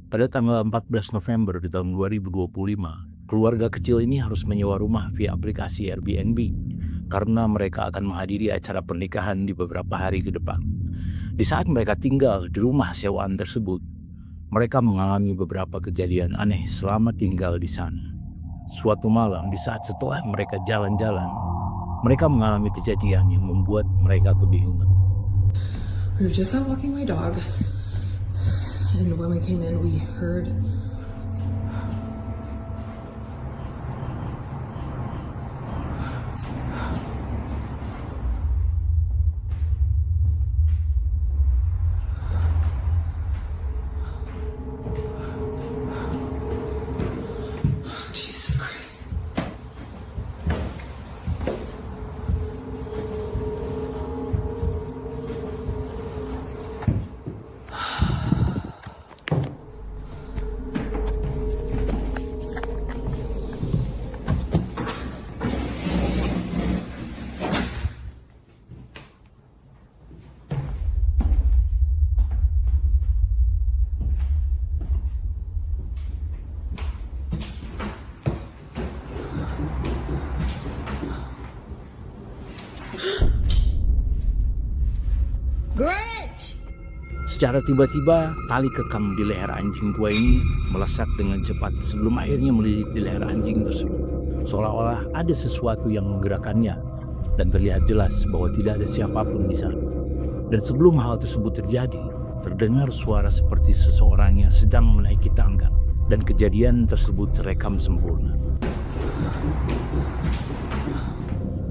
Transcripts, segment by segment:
Pada tanggal 14 November di tahun 2025, keluarga kecil ini harus menyewa rumah via aplikasi Airbnb karena mereka akan menghadiri acara pernikahan di beberapa hari ke depan. Di saat mereka tinggal di rumah sewaan tersebut, mereka mengalami beberapa kejadian aneh selama tinggal di sana. Suatu malam, di saat setelah mereka jalan-jalan, mereka mengalami kejadian yang membuat mereka kebingungan. We were just out walking my dog, and when we came in, we heard Jesus Christ. Grinch! Secara tiba-tiba, tali kekang di leher anjing tua ini melesat dengan cepat sebelum akhirnya melilit di leher anjing tersebut. Seolah-olah ada sesuatu yang menggerakkannya dan terlihat jelas bahwa tidak ada siapapun di sana. Dan sebelum hal tersebut terjadi, terdengar suara seperti seseorang yang sedang menaiki tangga dan kejadian tersebut terekam sempurna.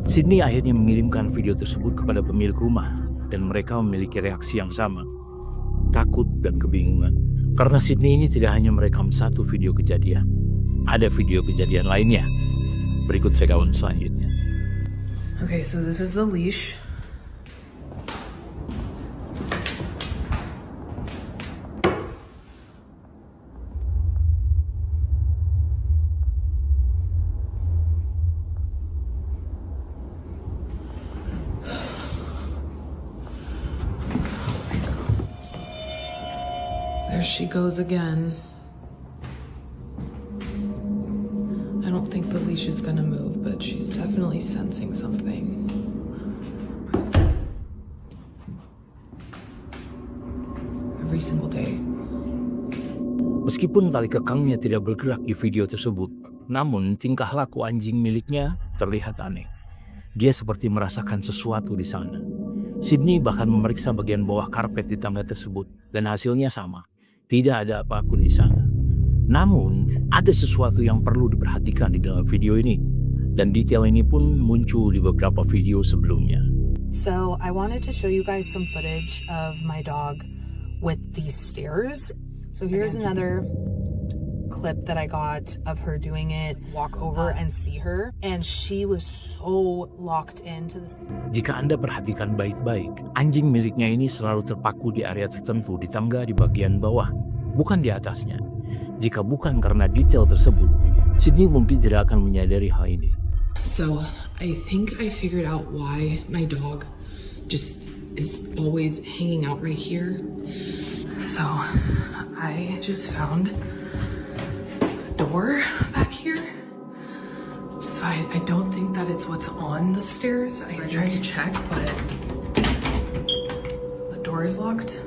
Sydney akhirnya mengirimkan video tersebut kepada pemilik rumah dan mereka memiliki reaksi yang sama, takut dan kebingungan. Karena Sydney ini tidak hanya merekam satu video kejadian, ada video kejadian lainnya. Berikut rekaman selanjutnya. Okay, so this is the leash. There she goes again. I don't think the leash is gonna move, but she's definitely sensing something. Every single day. Meskipun tali kekangnya tidak bergerak di video tersebut, namun tingkah laku anjing miliknya terlihat aneh. Dia seperti merasakan sesuatu di sana. Sydney bahkan memeriksa bagian bawah karpet di tangga tersebut dan hasilnya sama. Tidak ada apapun di sana. Namun, ada sesuatu yang perlu diperhatikan di dalam video ini. Dan detail ini pun muncul di beberapa video sebelumnya. So I wanted to show you guys some footage of my dog with these stairs. So here's another clip that I got of her doing it, walk over and see her, and she was so locked into the... Jika Anda perhatikan baik-baik, anjing miliknya ini selalu terpaku di area tertentu di tangga di bagian bawah, bukan di atasnya. Jika bukan karena detail tersebut, Sydney mungkin tidak akan menyadari hal ini. So I think I figured out why my dog just is always hanging out right here. So I just found door back here. So I don't think that it's what's on the stairs. I tried to check, but the door is locked.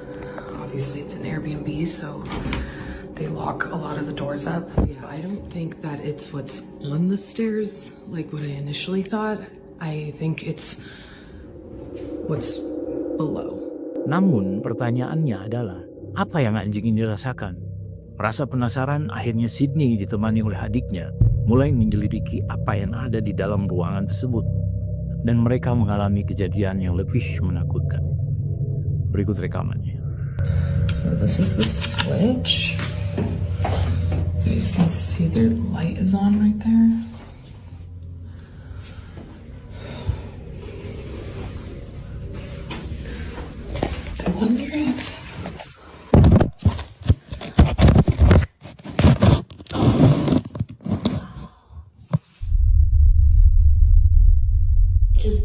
Obviously it's an Airbnb, so they lock a lot of the doors up. Yeah, I don't think that it's what's on the stairs like what I initially thought. I think it's what's below. Namun pertanyaannya adalah, apa yang anjing ini rasakan? Merasa penasaran, akhirnya Sydney ditemani oleh adiknya mulai menyelidiki apa yang ada di dalam ruangan tersebut. Dan mereka mengalami kejadian yang lebih menakutkan. Berikut rekamannya. So this is the switch. You guys can see the light is on right there. I wonder if just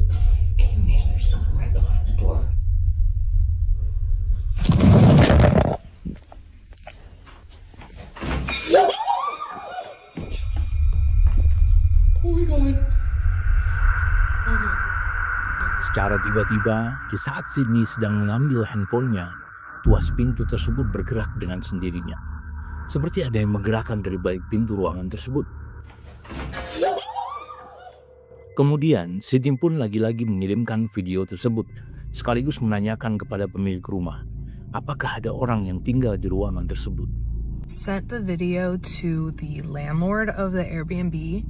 man, there's something right behind the door. Oh my god. Secara tiba-tiba, di saat Sydney sedang mengambil handphonenya, tuas pintu tersebut bergerak dengan sendirinya. Seperti ada yang menggerakkan dari balik pintu ruangan tersebut. Kemudian, Sydney pun lagi-lagi mengirimkan video tersebut, sekaligus menanyakan kepada pemilik rumah, apakah ada orang yang tinggal di ruangan tersebut. Sent the video to the landlord of the Airbnb,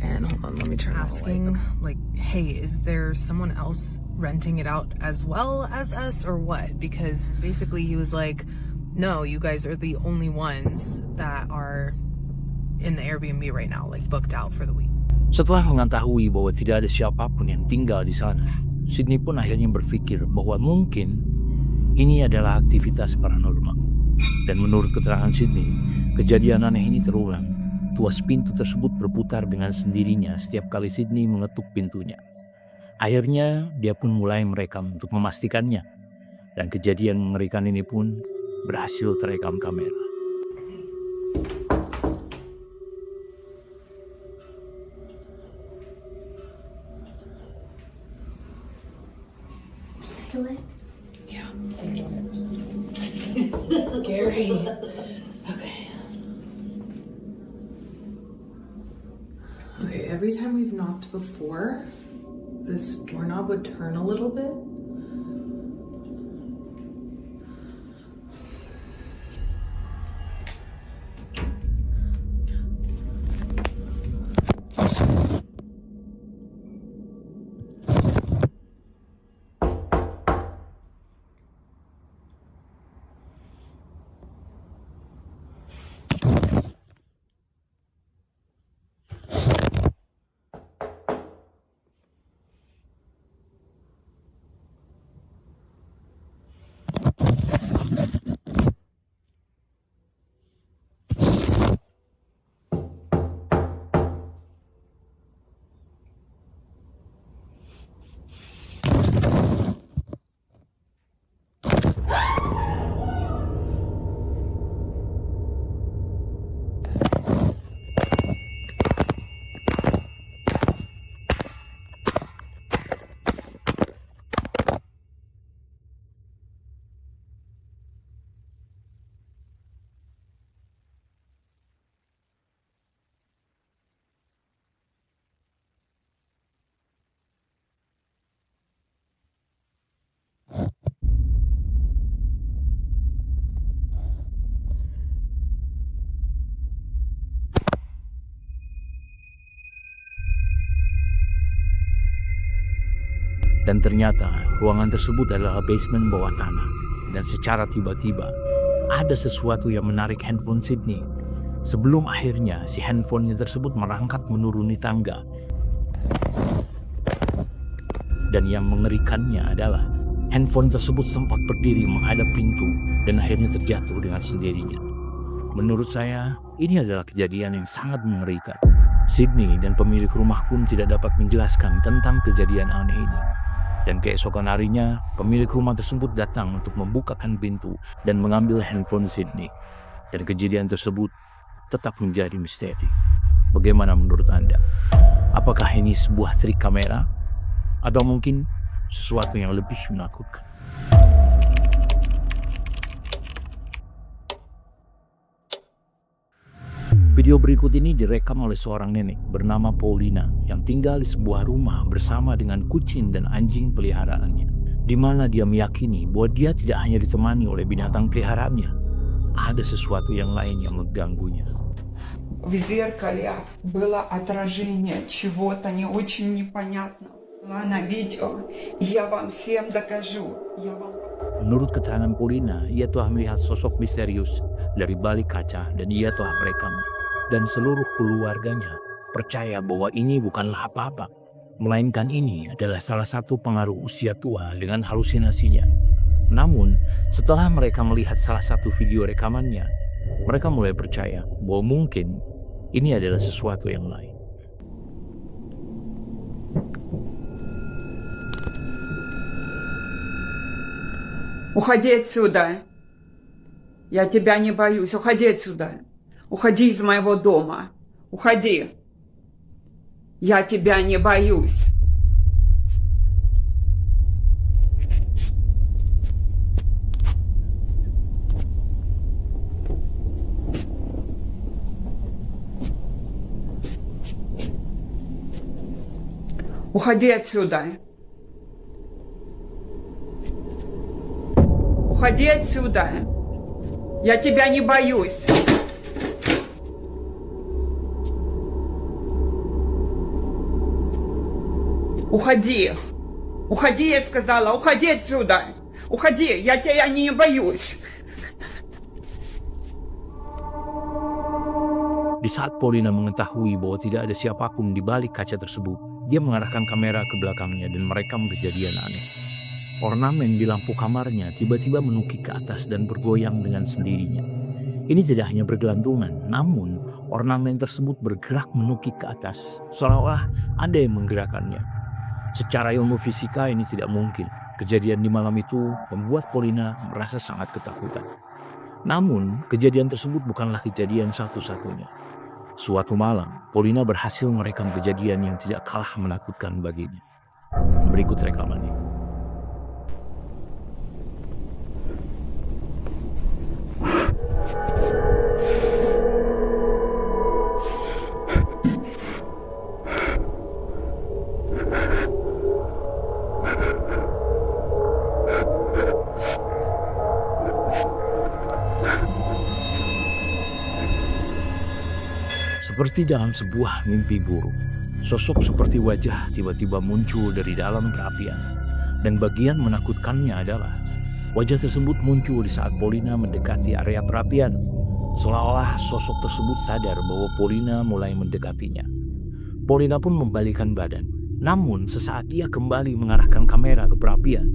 and hold on, let me turn asking like, hey, is there someone else renting it out as well as us or what? Because basically he was like, no, you guys are the only ones that are in the Airbnb right now, like booked out for the week. Setelah mengetahui bahwa tidak ada siapapun yang tinggal di sana, Sydney pun akhirnya berpikir bahwa mungkin ini adalah aktivitas paranormal. Dan menurut keterangan Sydney, kejadian aneh ini terulang. Tuas pintu tersebut berputar dengan sendirinya setiap kali Sydney mengetuk pintunya. Akhirnya dia pun mulai merekam untuk memastikannya. Dan kejadian mengerikan ini pun berhasil terekam kamera. Yeah. Scary. Okay. Okay, every time we've knocked before, this doorknob would turn a little bit. Dan ternyata ruangan tersebut adalah basement bawah tanah. Dan secara tiba-tiba ada sesuatu yang menarik handphone Sydney. Sebelum akhirnya si handphonenya tersebut merangkak menuruni tangga. Dan yang mengerikannya adalah handphone tersebut sempat berdiri menghadap pintu dan akhirnya terjatuh dengan sendirinya. Menurut saya, ini adalah kejadian yang sangat mengerikan. Sydney dan pemilik rumah pun tidak dapat menjelaskan tentang kejadian aneh ini. Dan keesokan harinya, pemilik rumah tersebut datang untuk membukakan pintu dan mengambil handphone Sydney. Dan kejadian tersebut tetap menjadi misteri. Bagaimana menurut Anda? Apakah ini sebuah trik kamera? Atau mungkin sesuatu yang lebih menakutkan? Video berikut ini direkam oleh seorang nenek bernama Paulina yang tinggal di sebuah rumah bersama dengan kucing dan anjing peliharaannya, di mana dia meyakini bahwa dia tidak hanya ditemani oleh binatang peliharaannya, ada sesuatu yang lain yang mengganggunya. В зеркале было отражение чего-то не очень непонятного. На видео, я вам всем докажу. Menurut keterangan Paulina, ia telah melihat sosok misterius dari balik kaca dan ia telah merekamnya. Dan seluruh keluarganya percaya bahwa ini bukanlah apa-apa, melainkan ini adalah salah satu pengaruh usia tua dengan halusinasinya. Namun, setelah mereka melihat salah satu video rekamannya, mereka mulai percaya bahwa mungkin ini adalah sesuatu yang lain. Уходи отсюда. Я тебя не боюсь. Уходи отсюда. Уходи из моего дома. Уходи. Я тебя не боюсь. Уходи отсюда. Уходи отсюда. Я тебя не боюсь. Уходи. Уходи, я сказала. Уходи отсюда. Уходи. Я тебя не боюсь. Di saat Polina mengetahui bahwa tidak ada siapapun di balik kaca tersebut, dia mengarahkan kamera ke belakangnya dan merekam kejadian aneh. Ornamen di lampu kamarnya tiba-tiba menukik ke atas dan bergoyang dengan sendirinya. Ini tidak hanya bergelantungan, namun ornamen tersebut bergerak menukik ke atas, seolah-olah ada yang menggerakkannya. Secara ilmu fisika ini tidak mungkin. Kejadian di malam itu membuat Polina merasa sangat ketakutan. Namun, kejadian tersebut bukanlah kejadian satu-satunya. Suatu malam, Polina berhasil merekam kejadian yang tidak kalah menakutkan baginya. Berikut rekamannya. Seperti dalam sebuah mimpi buruk, sosok seperti wajah tiba-tiba muncul dari dalam perapian. Dan bagian menakutkannya adalah wajah tersebut muncul di saat Polina mendekati area perapian. Seolah-olah sosok tersebut sadar bahwa Polina mulai mendekatinya. Polina pun membalikkan badan. Namun sesaat ia kembali mengarahkan kamera ke perapian,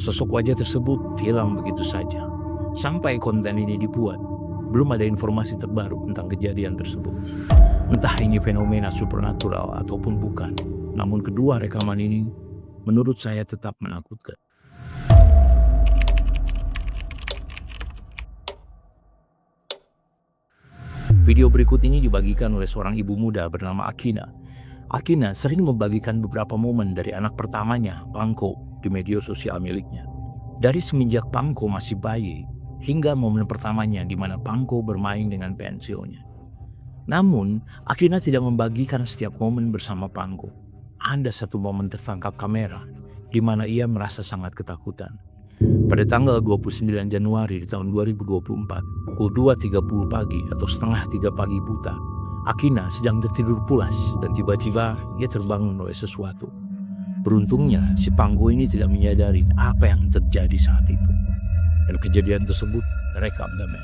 sosok wajah tersebut hilang begitu saja. Sampai konten ini dibuat, belum ada informasi terbaru tentang kejadian tersebut. Entah ini fenomena supernatural ataupun bukan, namun kedua rekaman ini menurut saya tetap menakutkan. Video berikut ini dibagikan oleh seorang ibu muda bernama Akina. Akina sering membagikan beberapa momen dari anak pertamanya, Pangko, di media sosial miliknya. Dari semenjak Pangko masih bayi, hingga momen pertamanya di mana Pangko bermain dengan pensilnya. Namun, Akina tidak membagikan setiap momen bersama Pangko. Ada satu momen tertangkap kamera, di mana ia merasa sangat ketakutan. Pada tanggal 29 Januari di tahun 2024, pukul 2.30 pagi atau setengah 3 pagi buta, Akina sedang tertidur pulas dan tiba-tiba ia terbangun oleh sesuatu. Beruntungnya, si Pangko ini tidak menyadari apa yang terjadi saat itu. Dan kejadian tersebut terekam damai.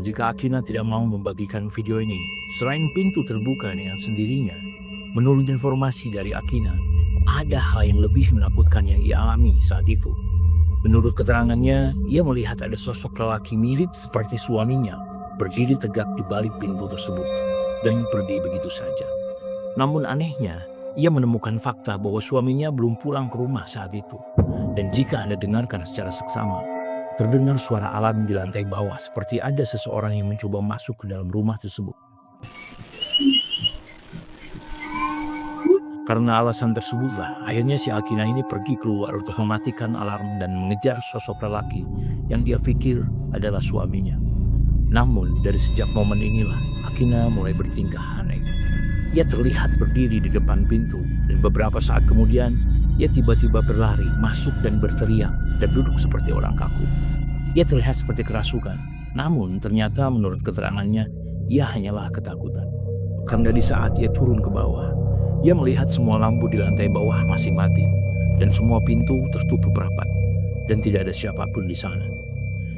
Namun, jika Akina tidak mau membagikan video ini, selain pintu terbuka dengan sendirinya, menurut informasi dari Akina, ada hal yang lebih menakutkan yang ia alami saat itu. Menurut keterangannya, ia melihat ada sosok lelaki mirip seperti suaminya berdiri tegak di balik pintu tersebut dan pergi begitu saja. Namun anehnya, ia menemukan fakta bahwa suaminya belum pulang ke rumah saat itu. Dan jika Anda dengarkan secara seksama, terdengar suara alarm di lantai bawah seperti ada seseorang yang mencoba masuk ke dalam rumah tersebut. Karena alasan tersebutlah, akhirnya si Akina ini pergi keluar untuk mematikan alarm dan mengejar sosok lelaki yang dia pikir adalah suaminya. Namun, dari sejak momen inilah, Akina mulai bertingkah aneh. Ia terlihat berdiri di depan pintu, dan beberapa saat kemudian, ia tiba-tiba berlari, masuk dan berteriak, dan duduk seperti orang kaku. Ia terlihat seperti kerasukan, namun ternyata menurut keterangannya, ia hanyalah ketakutan. Karena di saat ia turun ke bawah, ia melihat semua lampu di lantai bawah masih mati, dan semua pintu tertutup rapat, dan tidak ada siapapun di sana.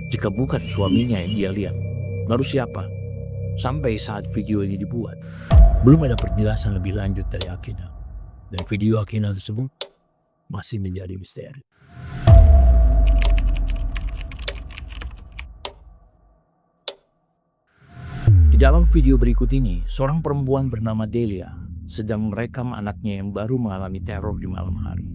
Jika bukan suaminya yang dia lihat, lalu siapa? Sampai saat video ini dibuat, belum ada penjelasan lebih lanjut dari Akina, dan video Akina tersebut masih menjadi misteri. Di dalam video berikut ini, seorang perempuan bernama Delia sedang merekam anaknya yang baru mengalami teror di malam hari.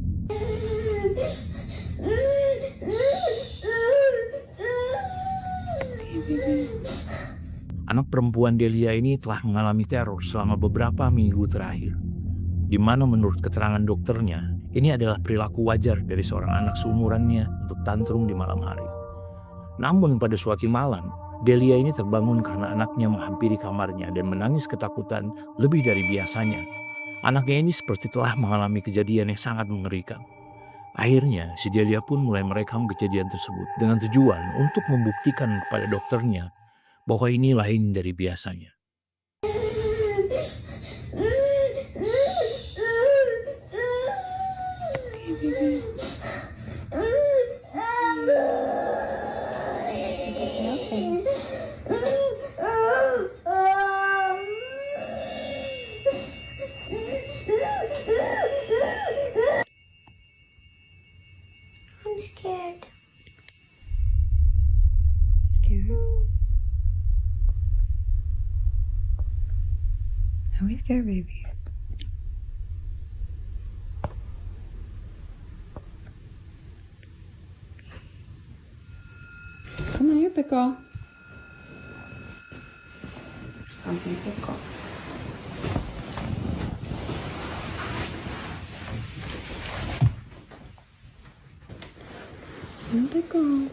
Anak perempuan Delia ini telah mengalami teror selama beberapa minggu terakhir, di mana menurut keterangan dokternya, ini adalah perilaku wajar dari seorang anak seumurannya untuk tantrum di malam hari. Namun pada suatu malam, Delia ini terbangun karena anaknya menghampiri kamarnya dan menangis ketakutan lebih dari biasanya. Anaknya ini seperti telah mengalami kejadian yang sangat mengerikan. Akhirnya, si Delia pun mulai merekam kejadian tersebut dengan tujuan untuk membuktikan kepada dokternya bahwa ini lain dari biasanya. I'm scared. Scared? Are we scared, baby? Come on, here, pickle. Come here, pickle. Pickle.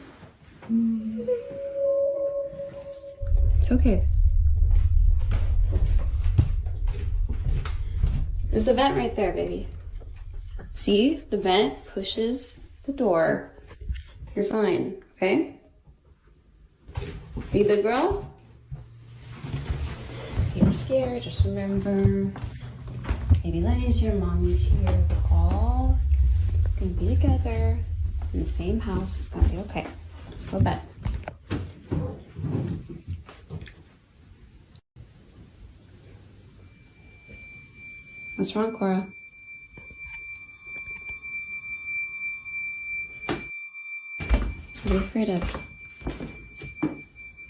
It's okay. There's the vent right there, baby. See? The vent pushes the door. You're fine, okay? Are you a big girl? Don't be scared. Just remember, baby Lenny's here, mommy's here. We're all gonna be together in the same house. It's gonna be okay. Let's go to bed. What's wrong, Cora? What are you afraid of?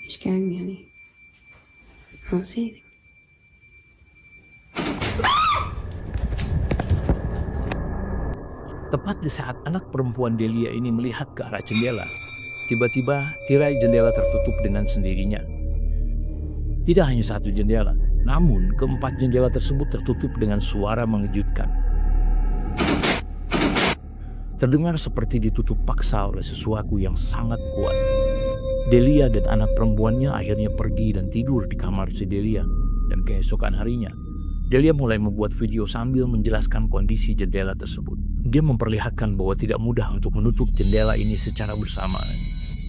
You're scaring me, honey. I don't see anything. Tepat di saat anak perempuan Delia ini melihat ke arah jendela, tiba-tiba tirai jendela tertutup dengan sendirinya. Tidak hanya satu jendela, namun keempat jendela tersebut tertutup dengan suara mengejutkan. Terdengar seperti ditutup paksa oleh sesuatu yang sangat kuat. Delia dan anak perempuannya akhirnya pergi dan tidur di kamar si Delia. Dan keesokan harinya, Delia mulai membuat video sambil menjelaskan kondisi jendela tersebut. Dia memperlihatkan bahwa tidak mudah untuk menutup jendela ini secara bersamaan.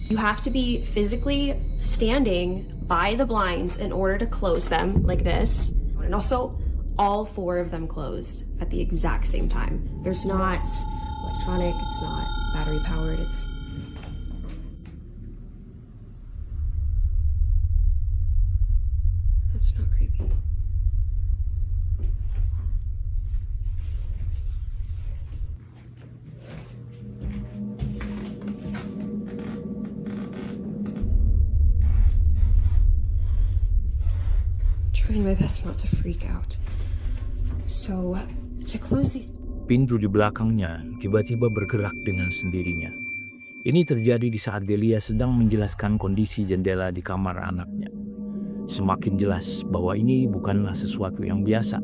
You have to be physically standing by the blinds in order to close them like this. And also, all four of them closed at the exact same time. There's not electronic, it's not battery powered, it's... trying my best not to freak out. So, to close these... Pintu di belakangnya tiba-tiba bergerak dengan sendirinya. Ini terjadi di saat Delia sedang menjelaskan kondisi jendela di kamar anaknya. Semakin jelas bahwa ini bukanlah sesuatu yang biasa.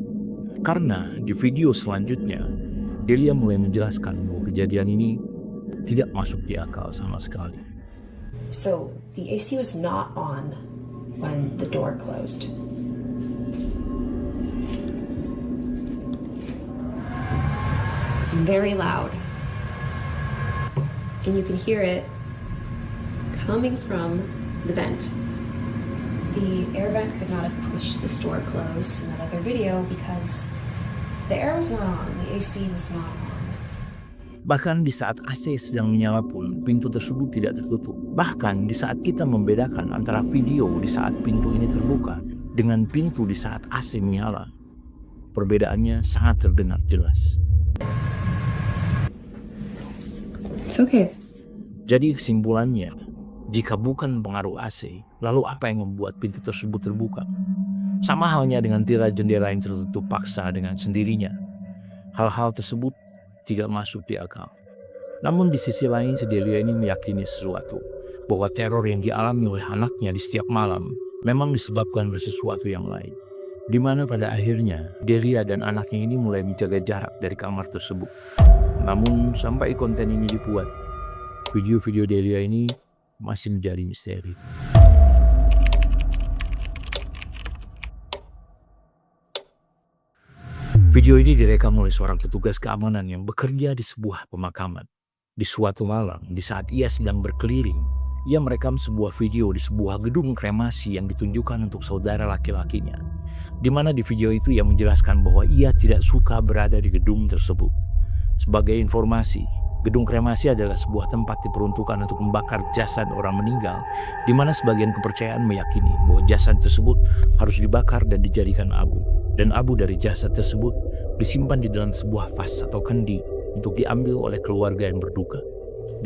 Karena di video selanjutnya, Delia mulai menjelaskan bahwa kejadian ini tidak masuk di akal sama sekali. So, the AC was not on when the door closed. It's very loud. And you can hear it coming from the vent. The air vent could not have pushed this door closed in that other video because the air was not on, the AC was not on. Bahkan di saat AC sedang menyala pun, pintu tersebut tidak tertutup. Bahkan di saat kita membedakan antara video di saat pintu ini terbuka dengan pintu di saat AC menyala, perbedaannya sangat terdengar jelas. It's okay. Jadi kesimpulannya, jika bukan pengaruh AC, lalu apa yang membuat pintu tersebut terbuka? Sama halnya dengan tirai jendela yang tertutup paksa dengan sendirinya. Hal-hal tersebut tidak masuk di akal. Namun di sisi lain, si Delia ini meyakini sesuatu, bahwa teror yang dialami oleh anaknya di setiap malam memang disebabkan oleh sesuatu yang lain. Di mana pada akhirnya, Delia dan anaknya ini mulai menjaga jarak dari kamar tersebut. Namun sampai konten ini dibuat, video-video Delia ini masih menjadi misteri. Video ini direkam oleh seorang petugas keamanan yang bekerja di sebuah pemakaman. Di suatu malam, di saat ia sedang berkeliling, ia merekam sebuah video di sebuah gedung kremasi yang ditunjukkan untuk saudara laki-lakinya. Di mana di video itu ia menjelaskan bahwa ia tidak suka berada di gedung tersebut. Sebagai informasi, gedung kremasi adalah sebuah tempat diperuntukkan untuk membakar jasad orang meninggal, di mana sebagian kepercayaan meyakini bahwa jasad tersebut harus dibakar dan dijadikan abu. Dan abu dari jasad tersebut disimpan di dalam sebuah vas atau kendi untuk diambil oleh keluarga yang berduka.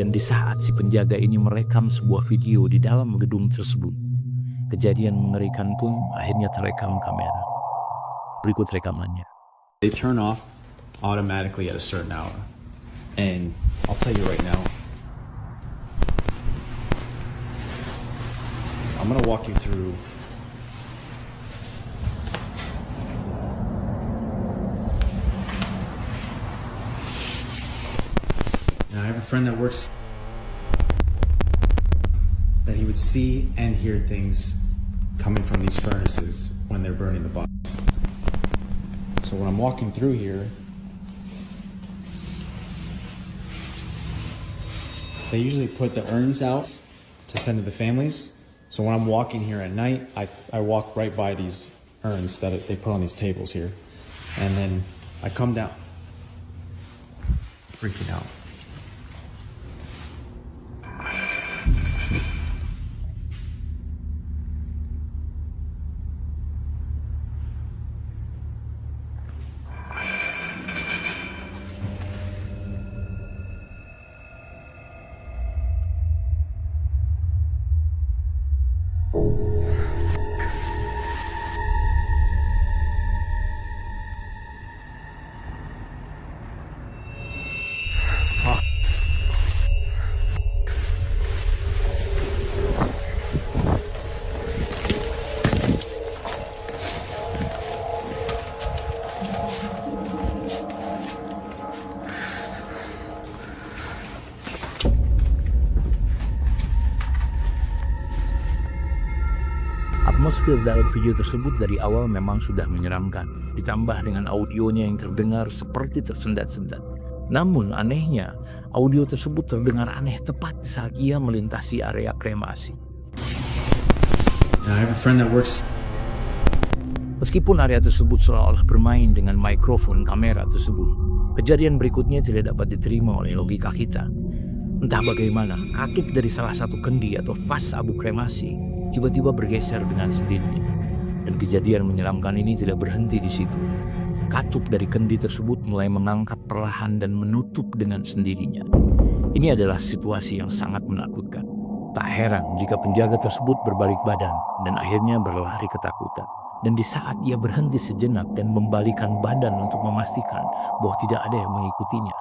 Dan di saat si penjaga ini merekam sebuah video di dalam gedung tersebut, kejadian mengerikan pun akhirnya terekam kamera. Berikut rekamannya. They turn off automatically at a certain hour. And I'll tell you right now, I'm gonna walk you through now. I have a friend that works that he would see and hear things coming from these furnaces when they're burning the bodies. So when I'm walking through here, they usually put the urns out to send to the families. So when I'm walking here at night, I walk right by these urns that they put on these tables here. And then I come down, freaking out. Atmosfer dalam video tersebut dari awal memang sudah menyeramkan, ditambah dengan audionya yang terdengar seperti tersendat-sendat. Namun anehnya, audio tersebut terdengar aneh tepat saat ia melintasi area kremasi. Now, I have a friend that works. Meskipun area tersebut seolah-olah bermain dengan mikrofon kamera tersebut, kejadian berikutnya tidak dapat diterima oleh logika kita. Entah bagaimana, katup dari salah satu kendi atau vas abu kremasi tiba-tiba bergeser dengan sendirinya. Dan kejadian menyeramkan ini tidak berhenti di situ. Katup dari kendi tersebut mulai mengangkat perlahan dan menutup dengan sendirinya. Ini adalah situasi yang sangat menakutkan. Tak heran jika penjaga tersebut berbalik badan dan akhirnya berlari ketakutan. Dan di saat ia berhenti sejenak dan membalikkan badan untuk memastikan bahwa tidak ada yang mengikutinya,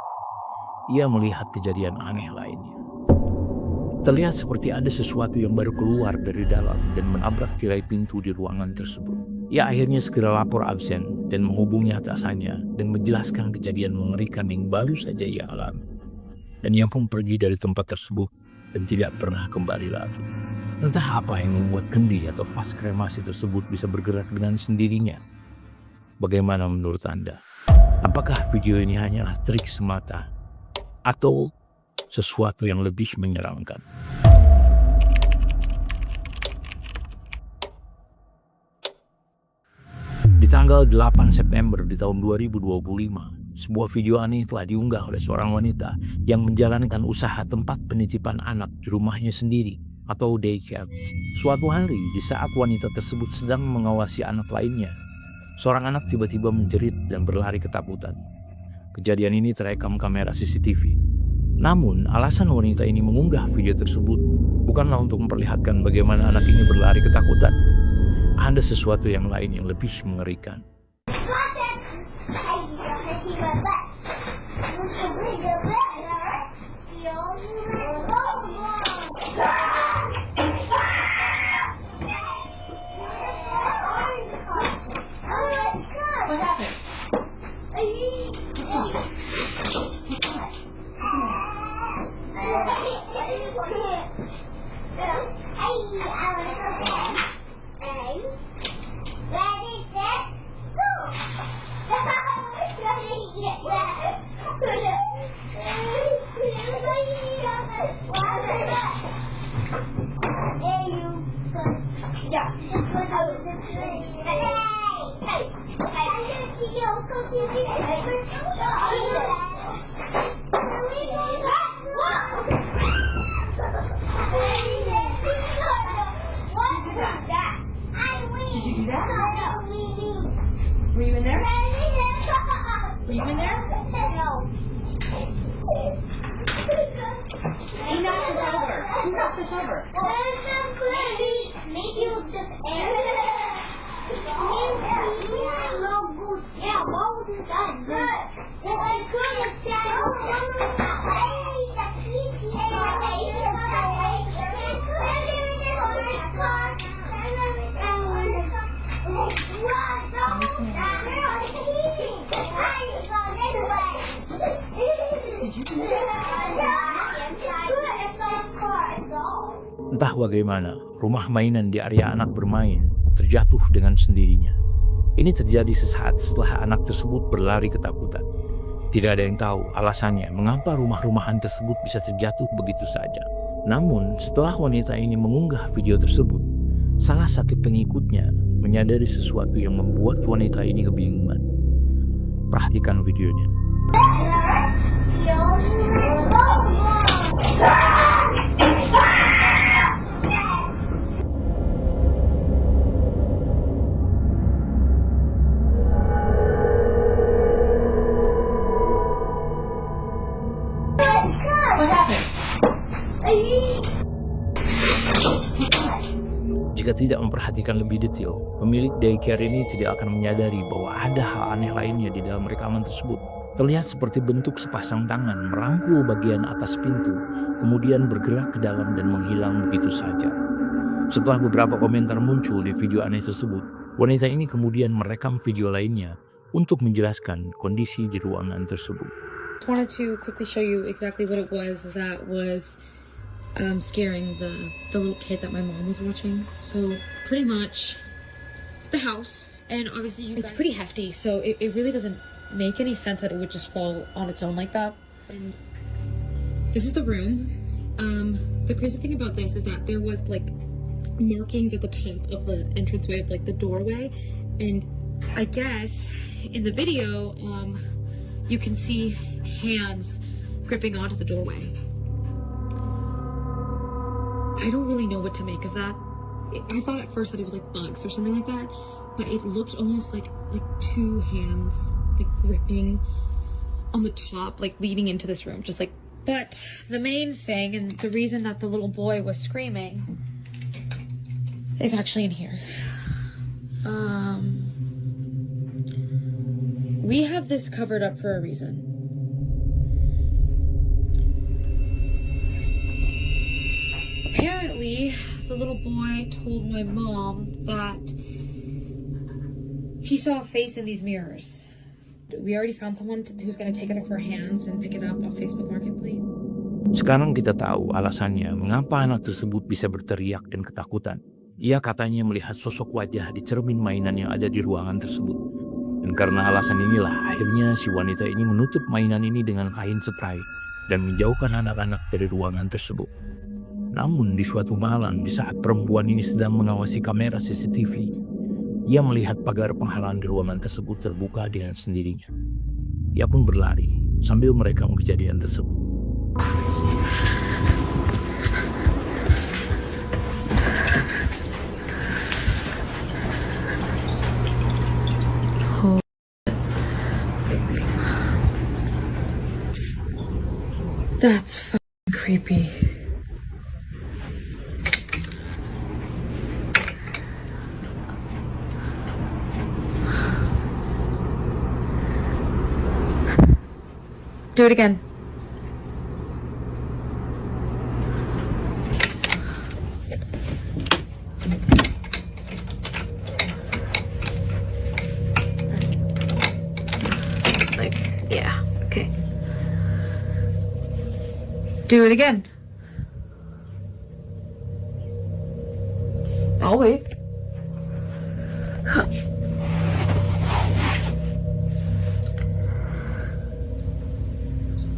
ia melihat kejadian aneh lainnya. Terlihat seperti ada sesuatu yang baru keluar dari dalam dan menabrak tirai pintu di ruangan tersebut. Ia akhirnya segera lapor absen dan menghubungi atasannya dan menjelaskan kejadian mengerikan yang baru saja ia alami. Dan ia pun pergi dari tempat tersebut dan tidak pernah kembali lagi. Entah apa yang membuat kendi atau vas kremasi tersebut bisa bergerak dengan sendirinya. Bagaimana menurut Anda? Apakah video ini hanyalah trik semata atau sesuatu yang lebih menyeramkan? Di tanggal 8 September di tahun 2025, sebuah video aneh telah diunggah oleh seorang wanita yang menjalankan usaha tempat penitipan anak di rumahnya sendiri atau daycare. Suatu hari, di saat wanita tersebut sedang mengawasi anak lainnya, seorang anak tiba-tiba menjerit dan berlari ketakutan. Kejadian ini terekam kamera CCTV. Namun, alasan wanita ini mengunggah video tersebut bukanlah untuk memperlihatkan bagaimana anak ini berlari ketakutan. Ada sesuatu yang lain yang lebih mengerikan. Were you in there? Were you in there? No. Who knocked this over? Who knocked this over? Maybe it was just air. Yeah, what was it done? Good. Well, I could have Entah bagaimana, rumah mainan di area anak bermain terjatuh dengan sendirinya. Ini terjadi sesaat setelah anak tersebut berlari ketakutan. Tidak ada yang tahu alasannya mengapa rumah-rumahan tersebut bisa terjatuh begitu saja. Namun, setelah wanita ini mengunggah video tersebut, salah satu pengikutnya menyadari sesuatu yang membuat wanita ini kebingungan. Perhatikan videonya. Jika tidak memperhatikan lebih detail, pemilik daycare ini tidak akan menyadari bahwa ada hal aneh lainnya di dalam rekaman tersebut. Terlihat seperti bentuk sepasang tangan merangkul bagian atas pintu, kemudian bergerak ke dalam dan menghilang begitu saja. Setelah beberapa komentar muncul di video aneh tersebut, wanita ini kemudian merekam video lainnya untuk menjelaskan kondisi di ruangan tersebut. I wanted to quickly show you exactly what it was that was scaring the little kid that my mom was watching. So pretty much the house, and obviously it's pretty hefty, so it really doesn't make any sense that it would just fall on its own like that. And this is the room. The crazy thing about this is that there was like markings at the top of the entranceway of like the doorway, and I guess in the video you can see hands gripping onto the doorway. I don't really know what to make of that. I thought at first that it was like bugs or something like that, but it looked almost like two hands like gripping on the top, like leading into this room, just like But the main thing, and the reason that the little boy was screaming, is actually in here. We have this covered up for a reason. Apparently, the little boy told my mom that he saw a face in these mirrors. We already found someone who's going to take it off our hands and pick it up on Facebook Marketplace. Sekarang kita tahu alasannya mengapa anak tersebut bisa berteriak dan ketakutan. Ia katanya melihat sosok wajah di cermin mainan yang ada di ruangan tersebut. Dan karena alasan inilah akhirnya si wanita ini menutup mainan ini dengan kain spray dan menjauhkan anak-anak dari ruangan tersebut. Namun di suatu malam di saat perempuan ini sedang mengawasi kamera CCTV, ia melihat pagar penghalang di ruangan tersebut terbuka dengan sendirinya. Ia pun berlari sambil merekam kejadian tersebut. That's fucking creepy. Do it again. Like, yeah, okay. Do it again. I'll wait.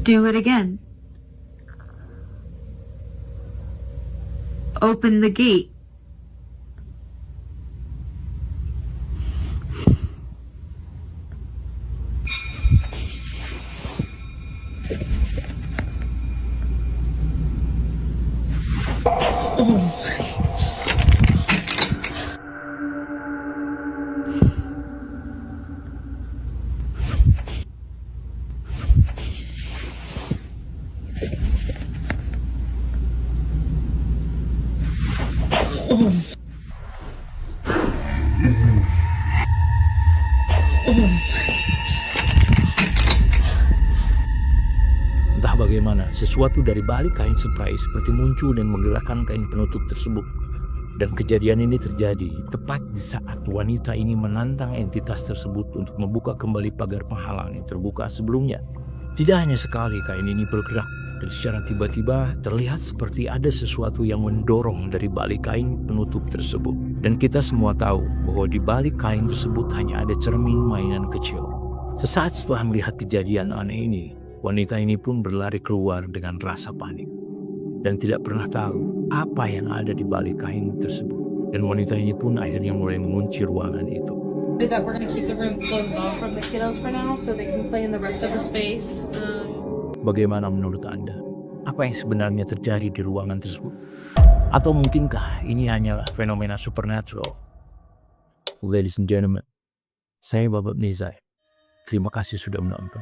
Do it again. Open the gate. Entah bagaimana, sesuatu dari balik kain spray seperti muncul dan menggerakkan kain penutup tersebut. Dan kejadian ini terjadi tepat di saat wanita ini menantang entitas tersebut untuk membuka kembali pagar penghalang yang terbuka sebelumnya. Tidak hanya sekali kain ini bergerak, dan secara tiba-tiba terlihat seperti ada sesuatu yang mendorong dari balik kain penutup tersebut. Dan kita semua tahu bahwa di balik kain tersebut hanya ada cermin mainan kecil. Sesaat setelah melihat kejadian aneh ini, wanita ini pun berlari keluar dengan rasa panik dan tidak pernah tahu apa yang ada di balik kain tersebut. Dan wanita ini pun akhirnya mulai mengunci ruangan itu. That we're gonna keep the room closed off from the kiddos for now, so they can play in the rest of the space. Bagaimana menurut Anda? Apa yang sebenarnya terjadi di ruangan tersebut? Atau mungkinkah ini hanyalah fenomena supernatural? Ladies and gentlemen, saya Babak Nizai. Terima kasih sudah menonton.